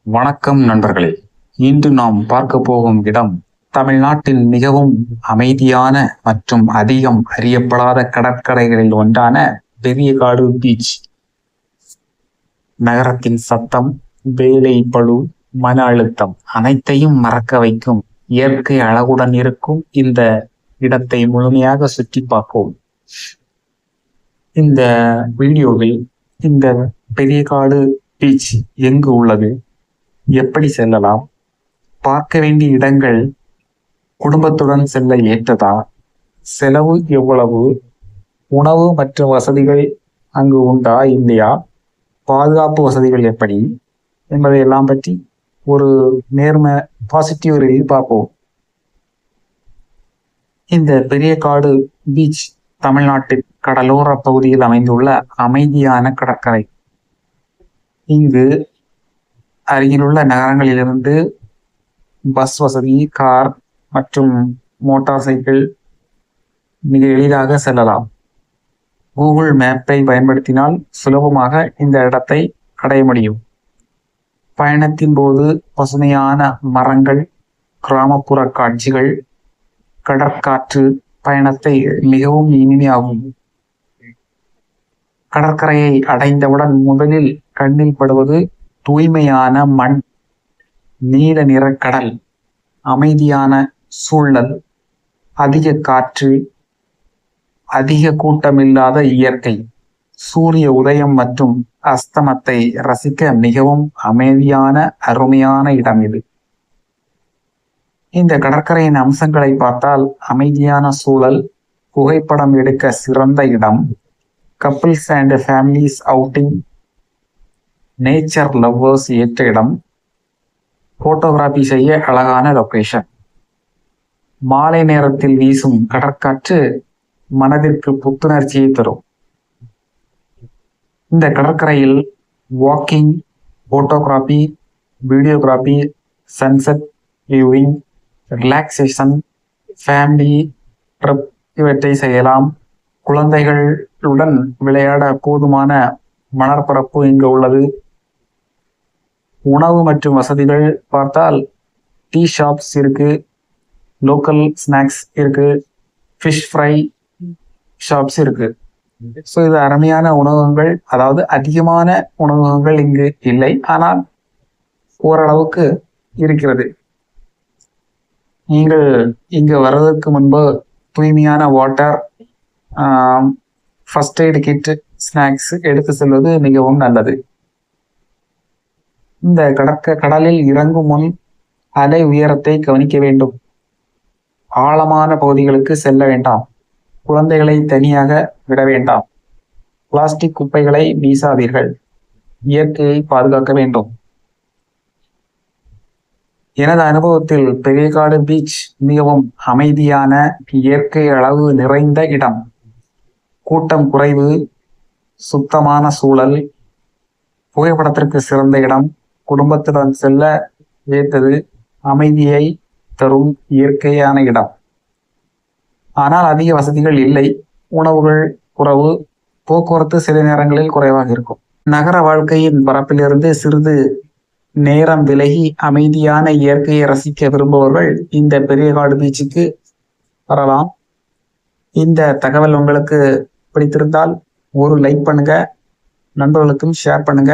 வணக்கம் நண்பர்களே. இன்று நாம் பார்க்க போகும் இடம் தமிழ்நாட்டின் மிகவும் அமைதியான மற்றும் அதிகம் அறியப்படாத கடற்கரைகளில் ஒன்றான பெரியகாடு பீச். நகரத்தின் சத்தம், வேலை பளு, மன அழுத்தம் அனைத்தையும் மறக்க வைக்கும் இயற்கை அழகுடன் இருக்கும் இந்த இடத்தை முழுமையாக சுற்றி பார்ப்போம். இந்த வீடியோவில் இந்த பெரியகாடு பீச் எங்கு உள்ளது, எப்படி செல்லலாம், பார்க்க வேண்டிய இடங்கள், குடும்பத்துடன் செல்ல ஏற்றதா, செலவு எவ்வளவு, உணவு மற்றும் வசதிகள் அங்கு உண்டா இல்லையா, பாதுகாப்பு வசதிகள் எப்படி என்பதை எல்லாம் பற்றி ஒரு பாசிட்டிவ் ரிவ்யூ பார்ப்போம். இந்த பெரியகாடு பீச் தமிழ்நாட்டின் கடலோர பகுதியில் அமைந்துள்ள அமைதியான கடற்கரை. இங்கு அருகிலுள்ள நகரங்களிலிருந்து பஸ் வசதி, கார் மற்றும் மோட்டார் சைக்கிள் மிக எளிதாக செல்லலாம். கூகுள் மேப்பை பயன்படுத்தினால் சுலபமாக இந்த இடத்தை அடைய முடியும். பயணத்தின் போது பசுமையான மரங்கள், கிராமப்புற காட்சிகள், கடற்காற்று பயணத்தை மிகவும் இனிமையாகும். கடற்கரையை அடைந்தவுடன் முதலில் கண்ணில் படுவது தூய்மையான மண், நீல நிற கடல், அமைதியான சூழல், அதிக காற்று, அதிக கூட்டமில்லாத இயற்கை, சூரிய உதயம் மற்றும் அஸ்தமத்தை ரசிக்க மிகவும் அமைதியான அருமையான இடம் இது. இந்த கடற்கரையின் அம்சங்களை பார்த்தால் அமைதியான சூழல், புகைப்படம் எடுக்க சிறந்த இடம், couples and families outing, nature lovers ஏற்ற இடம், போட்டோகிராஃபி செய்ய அழகான லொகேஷன். மாலை நேரத்தில் வீசும் கடற்காற்று மனதிற்கு புத்துணர்ச்சியை தரும். இந்த கடற்கரையில் walking, photography, videography, sunset viewing, relaxation, family trip இவற்றை செய்யலாம். குழந்தைகளுடன் விளையாட போதுமான மணற்பரப்பு இங்கு உள்ளது. உணவு மற்றும் வசதிகள் பார்த்தால் டீ ஷாப்ஸ் இருக்கு, லோக்கல் ஸ்நாக்ஸ் இருக்கு, ஃபிஷ் ஃப்ரை ஷாப்ஸ் இருக்கு. ஸோ இது அருமையான உணவகங்கள், அதாவது அதிகமான உணவகங்கள் இங்கு இல்லை, ஆனால் ஓரளவுக்கு இருக்கிறது. நீங்கள் இங்கு வர்றதுக்கு முன்பு தூய்மையான water, first aid kit, snacks எடுத்து செல்வது மிகவும் நல்லது. இந்த கடலில் இறங்கும் முன் அலை உயரத்தை கவனிக்க வேண்டும். ஆழமான பகுதிகளுக்கு செல்ல வேண்டாம். குழந்தைகளை தனியாக விட வேண்டாம். பிளாஸ்டிக் குப்பைகளை வீசாதீர்கள். இயற்கையை பாதுகாக்க வேண்டும். எனது அனுபவத்தில் பெரியகாடு பீச் மிகவும் அமைதியான, இயற்கை அழகு நிறைந்த இடம். கூட்டம் குறைவு, சுத்தமான சூழல், புகைப்படத்திற்கு சிறந்த இடம், குடும்பத்துடன் செல்ல ஏற்றது, அமைதியை தரும் இயற்கையான இடம். ஆனால் அதிக வசதிகள் இல்லை, உணவுகள் குறைவு, போக்குவரத்து சில நேரங்களில் குறைவாக இருக்கும். நகர வாழ்க்கையின் பரப்பிலிருந்து சிறிது நேரம் விலகி அமைதியான இயற்கையை ரசிக்க விரும்புபவர்கள் இந்த பெரியகாடு பீச்சுக்கு வரலாம். இந்த தகவல் உங்களுக்கு பிடித்திருந்தால் ஒரு லைக் பண்ணுங்க, நண்பர்களுக்கும் ஷேர் பண்ணுங்க.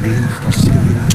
Being frustrated.